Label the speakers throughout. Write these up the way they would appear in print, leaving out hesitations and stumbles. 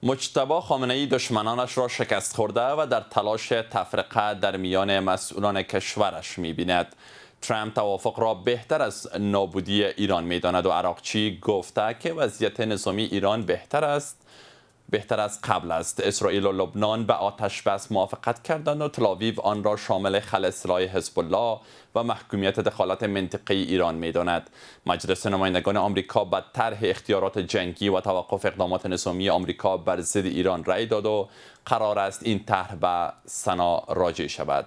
Speaker 1: مجتبی خامنه‌ای دشمنانش را شکست خورده و در تلاش تفرقه در میان مسئولان کشورش می‌بیند. ترامپ توافق را بهتر از نابودی ایران می‌داند و عراقچی گفته که وضعیت نظامی ایران بهتر از قبل است. اسرائیل و لبنان به آتش بس موافقت کردند و تل‌آویو آن را شامل خلع سلاح حزب الله و محکومیت دخالت منطقه‌ای ایران می‌داند. مجلس نمایندگان آمریکا به طرح اختیارات جنگی و توقف اقدامات نظامی آمریکا بر ضد ایران رأی داد و قرار است این طرح به سنا راجع شود.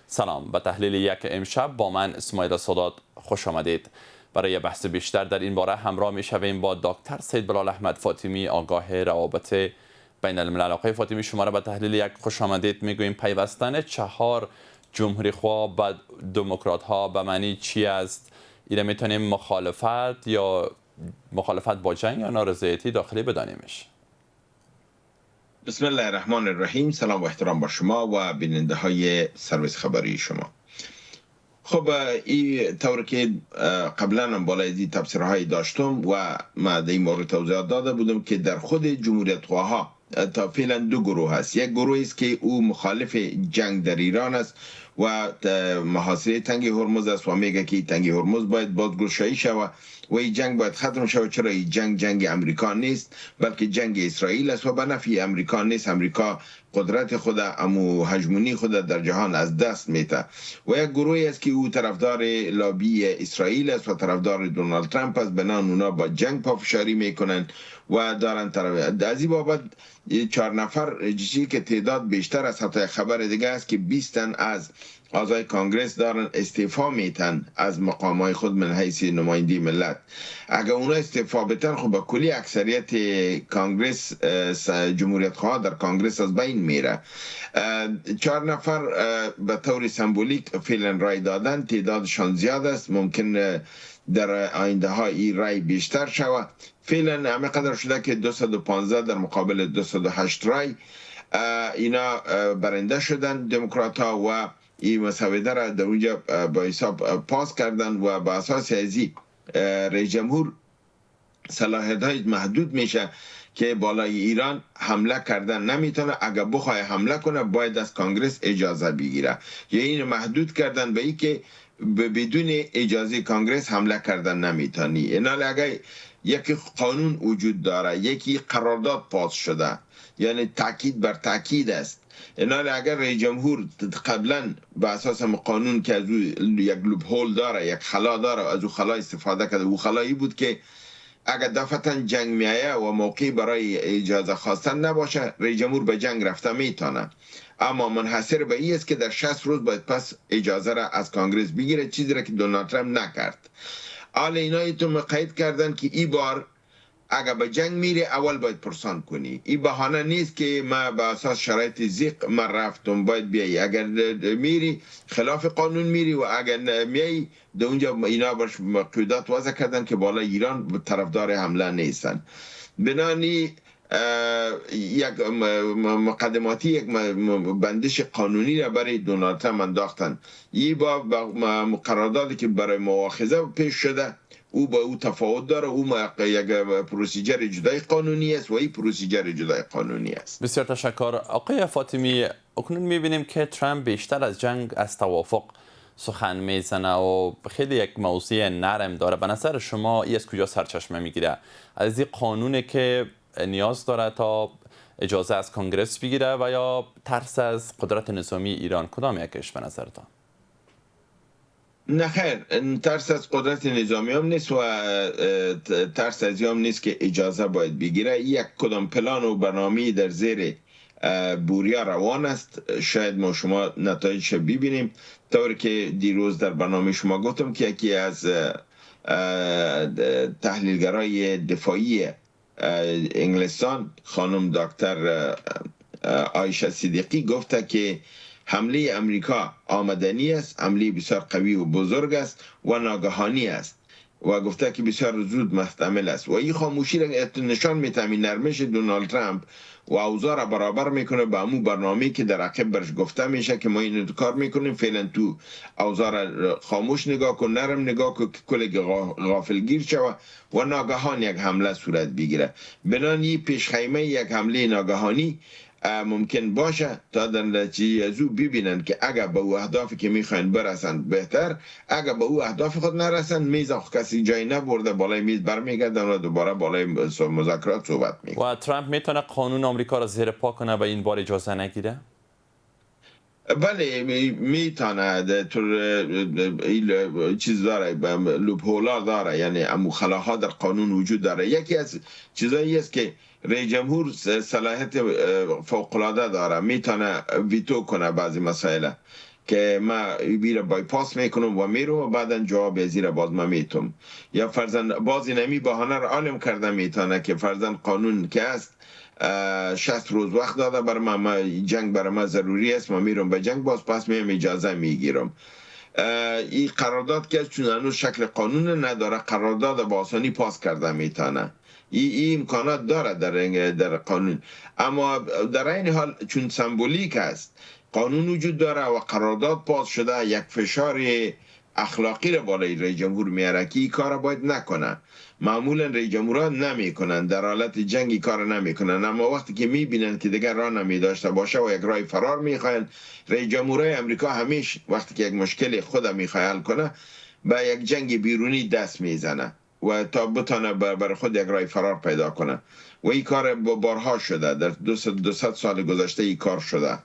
Speaker 1: سلام، به تحلیل یک امشب با من اسماعیل سادات خوش آمدید. برای بحث بیشتر در این باره همراه می‌شویم با دکتر سید بلال احمد فاطمی، آگاه روابط بین الملل. آقای فاطمی، شما را به تحلیل یک خوش آمدید میگوییم. پیوستن 4 جمهوری خواه به دموکرات ها به معنی چی است؟ این میتونیم مخالفت با جنگ یا نارضایتی داخلی بدانیمش؟
Speaker 2: بسم الله الرحمن الرحیم. سلام و احترام با شما و بیننده های سرویس خبری شما. خب این طور که قبلا هم بالای دی تبصرهایی داشتم و ما در این مورد توضیحات داده بودم که در خود جمهوریت خواها تا فعلا 2 گروه هست. یک گروه است که او مخالف جنگ در ایران است و محاصره تنگ هرمز است و میگه که تنگ هرمز باید بازگشایی شود و این جنگ باید ختم شود. چرا این جنگ امریکا نیست بلکه جنگ اسرائیل است و به نفع امریکا نیست. امریکا قدرت خود، امو هژمونی خود در جهان از دست میده. و یک گروهی است که او طرفدار لابی اسرائیل است و طرفدار دونالد ترامپ است. بنان اونا با جنگ پافشاری میکنن و دارن طرف از این بابت 4 نفر که تعداد بیشتر است. حتی خبر دیگه است که 20 تن از اعضای کانگرس دارن استعفا میتن از مقامات خود من حیث نمایندی ملت. اگر اونا استعفا بتن خب با کلی اکثریت کانگرس جمهوریت خواه در کانگرس از بین میره. 4 نفر به طور سمبولیک فعلا رای دادن، تعدادشان زیاد است. ممکن در آینده ها این رای بیشتر شود. فعلا همه قدر شده که 215 در مقابل 208 رای اینا برنده شدن دموکرات ها و این مسوده را در اونجا با حساب پاس کردن و با اساس ازی رئیس جمهور صلاحیت های محدود میشه که بالای ایران حمله کردن نمیتونه. اگر بخواه حمله کنه باید از کانگرس اجازه بگیره. یعنی این محدود کردن به این که بدون اجازه کانگرس حمله کردن نمیتونی. اینال اگر یکی قانون وجود داره، یکی قرارداد پاس شده، یعنی تاکید بر تاکید است. اینال اگر رئیس جمهور قبلا به اساس قانون که از او یک لوپ هول داره، یک خلا داره، از او خلا استفاده کرده. او خلایی بود که اگر دفعتا جنگ میایه و موقعی برای اجازه خواستن نباشه رئیس جمهور به جنگ رفته میتونه. اما منحصر به این است که در 60 روز باید پس اجازه را از کانگرس بگیره، چیزی را که دونالد ترامپ نکرد. حالا اینا ایتون مقید کردن که این بار اگر به جنگ میری اول باید پرسان کنی. این بهانه نیست که ما به اساس شرایط زیق من رفتم باید بیایی. اگر میری خلاف قانون میری و اگر میایی در اونجا اینا باش قیودات وضع کردن که بالا ایران طرفدار حمله نیستن. بنانی یک مقدماتی یک بندش قانونی را برای دونالد ترامپ انداختن. این با قراردادی که برای مؤاخذه پیش شده او با او تفاوت داره. او یک پروسیجر جدای قانونی است و این پروسیجر جدای قانونی است.
Speaker 1: بسیار تشکر. آقای فاطمی، اکنون میبینیم که ترامپ بیشتر از جنگ از توافق سخن میزنه و خیلی یک موضوع نرم داره. به نظر شما این از کجا سرچشمه میگیره؟ از این قانونه که نیاز داره تا اجازه از کانگرس بگیره و یا ترس از قدرت نظامی ایران؟ کدام یکش به نظرتان؟
Speaker 2: نه خیر، ترس از قدرت نظامی هم نیست و ترس از هم نیست که اجازه باید بگیره. یک کدام پلان و برنامه در زیر بوریا روان است. شاید ما شما نتایجش ببینیم. طوری که دیروز در برنامه شما گفتم که یکی از تحلیلگرای دفاعی انگلستان خانم دکتر عایشه صدیقی گفته که حمله امریکا آمدنی است، حمله بسیار قوی و بزرگ است و ناگهانی است. و گفته که بسیار زود محتمل است و این خاموشی را نشان میده این نرمش دونالد ترامپ و اوضاع را برابر میکنه با امو برنامه‌ای که در عقب برش گفته میشه که ما اینو کار میکنیم. فعلا تو اوضاع را خاموش نگاه کن، نرم نگاه کن که کل غافلگیر شوه و ناگهان یک حمله صورت بگیره. بنابراین پیشخیمه یک حمله ناگهانی ممکن باشه تا در نتیجه زو ببینن که اگر به او اهدافی که میخواین برسن بهتر، اگر به او اهداف خود نرسن میز کسی جای نبرده بالای میز برمیگردن و دوباره بالای مذاکرات صحبت میکنن.
Speaker 1: و ترامپ میتونه قانون آمریکا را زیر پا کنه و این بار اجازه نگیره؟
Speaker 2: بله میتونه. چیز داره، لوپهولا داره، یعنی امو خلاها در قانون وجود داره. یکی از چیزایی است که رئیس جمهور صلاحیت فوق‌العاده داره، میتونه ویتو کنه بعضی مسائل که ما بیره بایپاس میکنم و میرم و بعدا جواب زیر باز ما میتونم. یا فرزن بازی نمی بهانه را عالم کرده میتونه که فرزن قانون که است 60 روز وقت داده برای ما، جنگ برای ما ضروری است، ما میرم به جنگ، باز پس میم اجازه میگیرم. این قرارداد که چون هنوز شکل قانون نداره، قرارداد با آسانی پاس کرده میتونه. این امکانات داره در قانون، اما در این حال چون سمبولیک است، قانون وجود داره و قرارداد پاس شده، یک فشار اخلاقی را بالای رئیس جمهور میاره که این کار باید نکنه. معمولا رئیس جمهورها نمیکنن، در حالت جنگی کار نمیکنن، اما وقتی که میبینن که دیگر راه نمیداشته باشه و یک راه فرار میخواین، رئیس جمهورهای امریکا همیشه وقتی که یک مشکل خود میخواد حل کنه به یک جنگ بیرونی دست میزنه و تا بتانه بر خود یک راه فرار پیدا کنه و این کار بارها شده، در 200 سال گذشته این کار شده.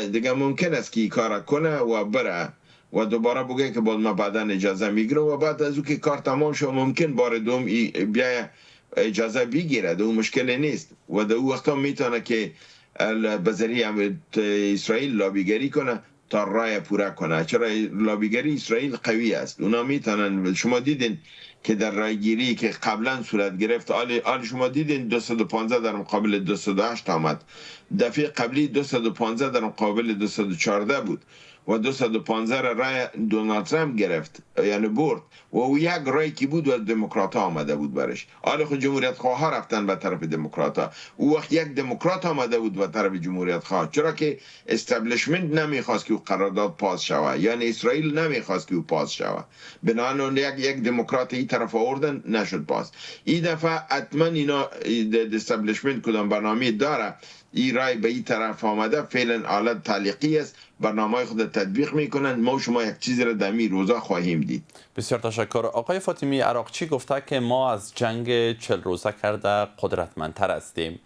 Speaker 2: دیگه ممکن است که این کار کنه و بره و دوباره بگه که باز ما بعدا اجازه میگیرم و بعد از او که کار تمام شد ممکن بار دوم بیا اجازه بگیره، دو مشکل نیست و در او وقتا میتونه که به ذریعه اسرائیل لابیگری کنه تا رای پوره کنه. چرا لابیگری اسرائیل قوی است، اونا میتونن. شما دیدین که در رایگیری که قبلا صورت گرفت، آل شما دیدین 215 در مقابل 208 آمد، دفعه قبلی 215 در مقابل 214 بود و 215 رای دونالد ترامپ گرفت، یعنی برد و او یک رای کی بود و دموکرات ها آمده بود برش. حالا خود جمهوریت خواه ها رفتن به طرف دموکرات ها، او وقت یک دموکرات آمده بود به طرف جمهوریت خواه، چرا که استبلیشمنت نمیخواست که او قرارداد پاس شوه، یعنی اسرائیل نمیخواست که او پاس شوه، بنابراین یک دموکرات این طرف آوردن نشد پاس. این دفعه حتما اینا استبلیشمنت کدام برنامه داره، این رای به این طرف آمده، فعلا حالت تعلیقی است، برنامه خود تطبیق میکنن. ما شما یک چیزی را در این روزا خواهیم دید.
Speaker 1: بسیار تشکر. آقای فاطمی عراقچی گفته که ما از جنگ 40 روزه کرده قدرتمندتر هستیم.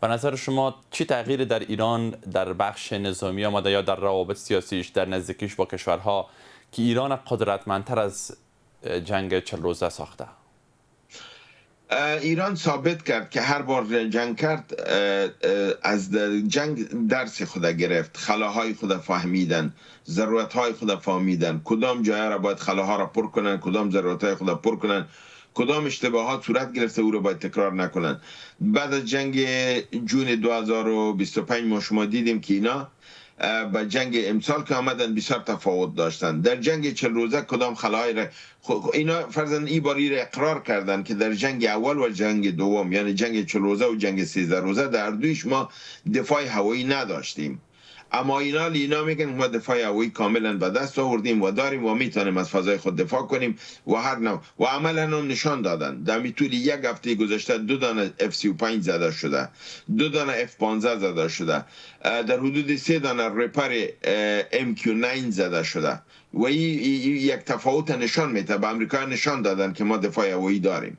Speaker 1: به نظر شما چی تغییر در ایران در بخش نظامی آمده یا در روابط سیاسیش، در نزدیکیش با کشورها که ایران قدرتمندتر از جنگ 40 روزه ساخته؟
Speaker 2: ایران ثابت کرد که هر بار جنگ کرد از جنگ درس خود گرفت، خلاهای خود فهمیدن، ضرورتهای خود فهمیدن، کدام جای را باید خلاها را پر کنن، کدام ضرورتهای خود پر کنن، کدام اشتباهات صورت گرفته او را باید تکرار نکنن. بعد از جنگ جون 2025 ما شما دیدیم که اینا با جنگ امسال که آمدن بسیار تفاوت داشتن. در جنگ 40 روزه کدام خلاهای را اینا فرضاً این باری را اقرار کردن که در جنگ اول و جنگ دوم، یعنی جنگ 40 روزه و جنگ 13 روزه، در دویش ما دفاع هوایی نداشتیم، اما اینا میگن ما دفاع هوایی کاملا به دست آوردیم و داریم و میتونیم از فضای خود دفاع کنیم و هر نوع و عملا هم نشان دادن. در طول یک هفته گذشته 2 دانه F-35 زده شده، 2 دانه F-15 زده شده، در حدود 3 دانه رپر MQ-9 زده شده و این یک تفاوت نشان میده. به امریکا نشان دادن که ما دفاع هوایی داریم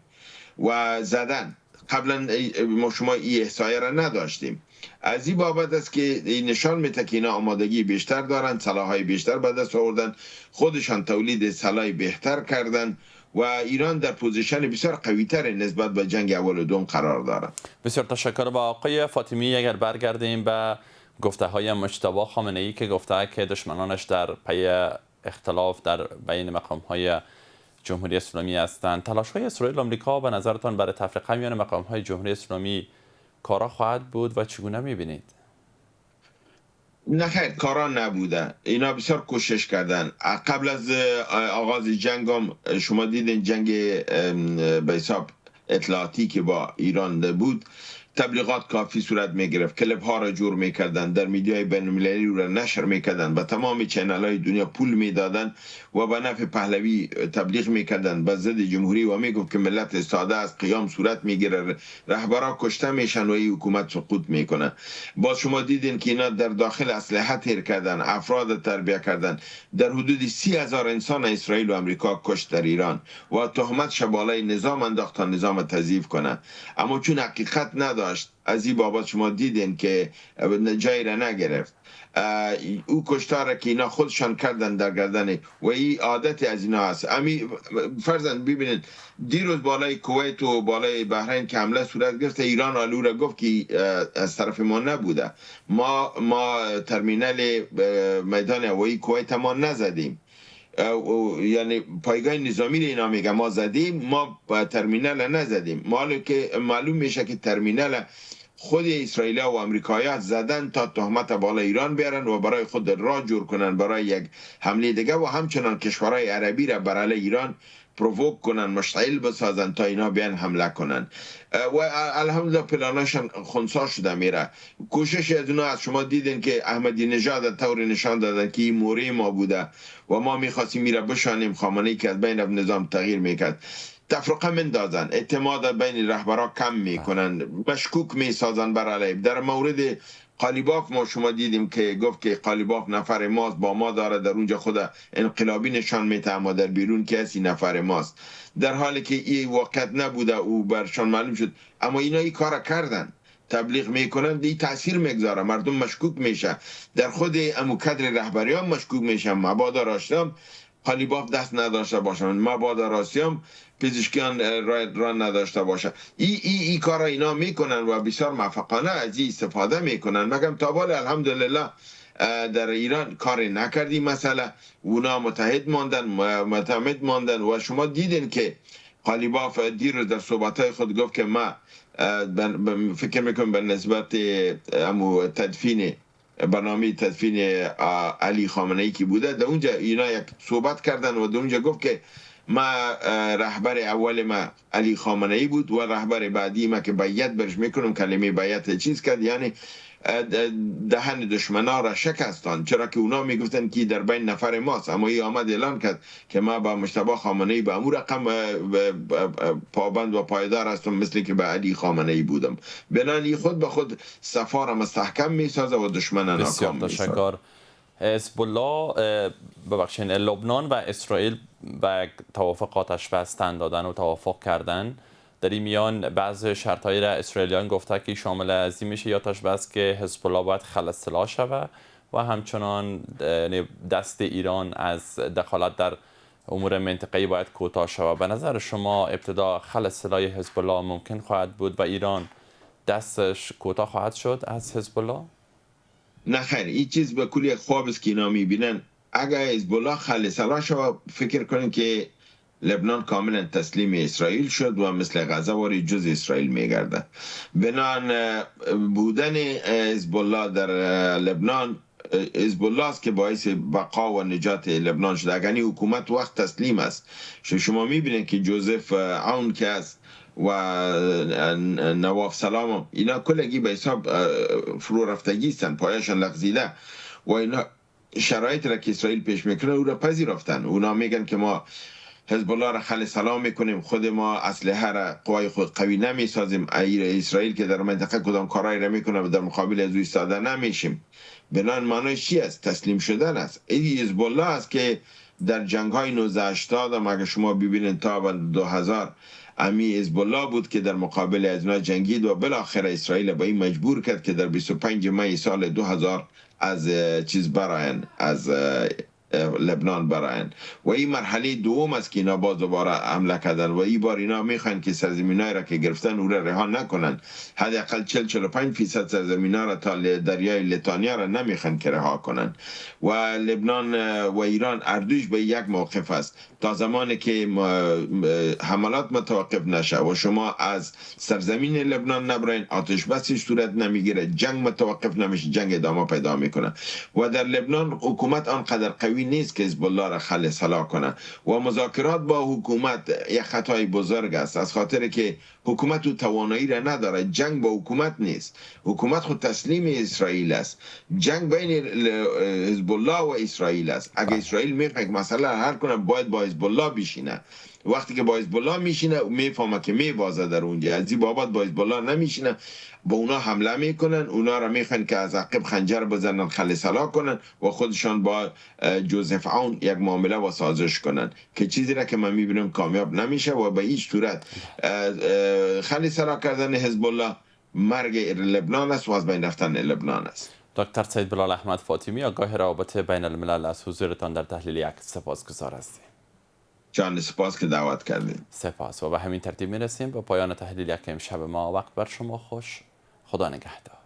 Speaker 2: و زدن. قبلا ما شما این احصایه را نداشتیم. از این بابت است که نشان میده که اینا آمادگی بیشتر دارن، سلاحهای بیشتر به دست آوردن، خودشان تولید سلاح بهتر کردن و ایران در پوزیشن بسیار قوی‌تر نسبت به جنگ اول و دوم قرار دارد.
Speaker 1: بسیار تشکر. با آقای فاطمی اگر برگردیم به گفته های مجتبی خامنه‌ای که گفته که دشمنانش در پی اختلاف در بین مقام های جمهوری اسلامی هستند، تلاش های اسرائیل و آمریکا به نظرتان برای تفریق میان مقام های جمهوری اسلامی کارا خواهد بود و چگونه میبینید؟
Speaker 2: نه خیر، کارا نبوده. اینا بسیار کوشش کردن. قبل از آغاز جنگ هم شما دیدین جنگ به حساب اطلاعاتی که با ایران بود، تبلیغات کافی صورت می گرفت، کلیپ ها را جور می کردن، در میدیای بین المللی را نشر می کردن، به تمام چینل های دنیا پول می دادن و به نفع پهلوی تبلیغ می کردن به ضد جمهوری و می گفت که ملت استاده از قیام صورت می گیره، رهبرا کشته میشن و این حکومت سقوط میکنه. باز شما دیدین که اینا در داخل اسلحه تیر کردن، افراد تربیه کردن، در حدود 30,000 انسان اسرائیل و امریکا کشت در ایران و تهمت شبالای نظام انداخت تا نظام تضعیف کنه. اما چون حقیقت نداشت، از این بابت شما دیدین که جایی را نگرفت. او کشتار که اینا خودشان کردن در گردن و این عادت از اینا هست. امی فرضاً ببینید دیروز بالای کویت و بالای بحرین که حمله صورت گرفت، ایران آلو را گفت که از طرف ما نبوده. ما ترمینال میدان هوایی کویت ما نزدیم، یعنی پایگاه نظامی اینا میگه ما زدیم، ما ترمینال نزدیم. معلوم میشه که ترمینال خود اسرائیل و امریکایی‌ها زدن تا تهمت بالا ایران بیارن و برای خود راه جور کنن برای یک حمله دیگه و همچنان کشورهای عربی را برای ایران پرووک کنن، مشتعل بسازن تا اینا بیان حمله کنن. و الحمدلله پلاناشون خونسا شده میره. کوشش از اونا از شما دیدین که احمدی نژاد طور نشان دادن که این موری ما بوده و ما میخواستیم میره بشانیم خامنه‌ای که از بین نظام تغییر میکرد. تفرقه مندازن، اعتماد بین رهبرا کم میکنن، مشکوک میسازن برای در مورد قالیباف ما شما دیدیم که گفت که قالیباف نفر ماست، با ما داره در اونجا خود انقلابی نشان میده، اما در بیرون کسی نفر ماست، در حالی که این واقعیت نبوده او برشان معلوم شد. اما اینا این کار کردن، تبلیغ میکنن، دی تاثیر میگذاره، مردم مشکوک میشه، در خود امو کادر رهبریان مشکوک میشن. مبادا راستم قالیباف دست نداشته باشن، مبادا راستم پزشکیان را نداشته باشه. ای کارا اینا میکنن و بسیار موفقانه از این استفاده میکنن. مگم تا بالا الحمدلله در ایران کاری نکردی مسئله، اونا متحد ماندن و شما دیدین که قالیباف دیروز در صحبتهای خود گفت که ما فکر میکنم به نسبت تدفین برنامه تدفین علی خامنه ای که بوده در اونجا اینا یک صحبت کردن و در اونجا گفت که ما رهبر اول ما علی خامنه ای بود و رهبر بعدی ما که بیعت برش میکنم، کلمه بیعت چیز کرد، یعنی دهن دشمنا را شکستان، چرا که اونا میگفتن که در بین نفر ماست. اما ای آمد اعلان کرد که ما با مجتبی خامنه ای به امور رقم پابند و پایدار هستم مثل که به علی خامنه ای بودم. بنابراین خود به خود صفا را مستحکم میسازه و دشمن ناکام میسازه.
Speaker 1: تشکر. حزب الله ببخشید لبنان و اسرائیل به توافق آتش بستن دادن و توافق کردن. در این میان بعض شرط‌های را اسرائیلیان گفته که شامل از این میشه یا آتش بس که حزب الله باید خلع سلاح شود و همچنان دست ایران از دخالت در امور منطقه‌ای باید کوتاه شود. به نظر شما ابتدا خلع سلاح حزب الله ممکن خواهد بود و ایران دستش کوتاه خواهد شد از حزب الله؟
Speaker 2: نه خیر، این چیز به کلی خواب است که اینا میبینن. اگر حزب الله خلع سلاح شود، فکر کنین که لبنان کاملا تسلیم اسرائیل شد و مثل غزه واری جز اسرائیل میگرده. بنان بودن حزب الله در لبنان، حزب الله است که باعث بقا و نجات لبنان شده. اگر این حکومت وقت تسلیم است، شما میبینید که جوزف عون که است و نواف سلام اینا کلگی به حساب فرو رفتگی هستند، پایشان لغزیده و اینا شرایط را که اسرائیل پیش میکنه او را پذیرفتن. اونا میگن که ما حزب الله را خلع سلاح میکنیم، خود ما اسلحه را قوای خود قوی نمیسازیم، اسرائیل که در منطقه کدام کارایی را میکنه و در مقابل از او ایستاده نمیشیم. بنان معنیش چی است؟ تسلیم شدن است. این حزب الله است که در جنگ های 1980 اگه شما ببینید تا 2000 امی حزب الله بود که در مقابل از اونا جنگید و بالاخره اسرائیل به این مجبور کرد که در 25 می سال 2000 از چیز براین، از لبنان برایند و این مرحله دوم است که اینا باز دوباره حمله کردن و این بار اینا میخوان که سرزمینای را که گرفتن او را رها نکنن. حداقل 40-45% سرزمینا را تا دریای لیتانیا را نمیخوان که رها کنن و لبنان و ایران اردوش به یک موقف است. تا زمانی که حملات متوقف نشه و شما از سرزمین لبنان نبرین، آتش بسی صورت نمیگیره، جنگ متوقف نمیشه، جنگ ادامه پیدا میکنه و در لبنان حکومت آنقدر قوی نیست که حزب الله را خل سلا کنه و مذاکرات با حکومت یک خطای بزرگ است، از خاطر که حکومت او توانایی را نداره. جنگ با حکومت نیست، حکومت خود تسلیم اسرائیل است. جنگ بین حزب الله و اسرائیل است. اگه اسرائیل میخواد مسئله حل کنه باید با حزب الله بشینه. وقتی که با حزب الله میشینه میفهمه که میبازه در اونجا. از این بابت با حزب الله نمیشینه، با اونا حمله میکنن، اونا را میخوان که از عقب خنجر بزنن، خل سلا کنن و خودشان با جوزف عون یک معامله و سازش کنن که چیزی را که من میبینم کامیاب نمیشه و به هیچ صورت خل سلا کردن حزب الله مرگ لبنان است و از بین رفتن لبنان است.
Speaker 1: دکتر سید بلال احمد فاطمی، آگاه روابط بین الملل، از حضورتان در تحلیل یک سپاسگزار هستیم.
Speaker 2: جان سپاس که دعوت کردیم.
Speaker 1: سپاس و به همین ترتیب میرسیم به پایان تحلیل یک امشب ما. وقت بر شما خوش. خدا نگهدار.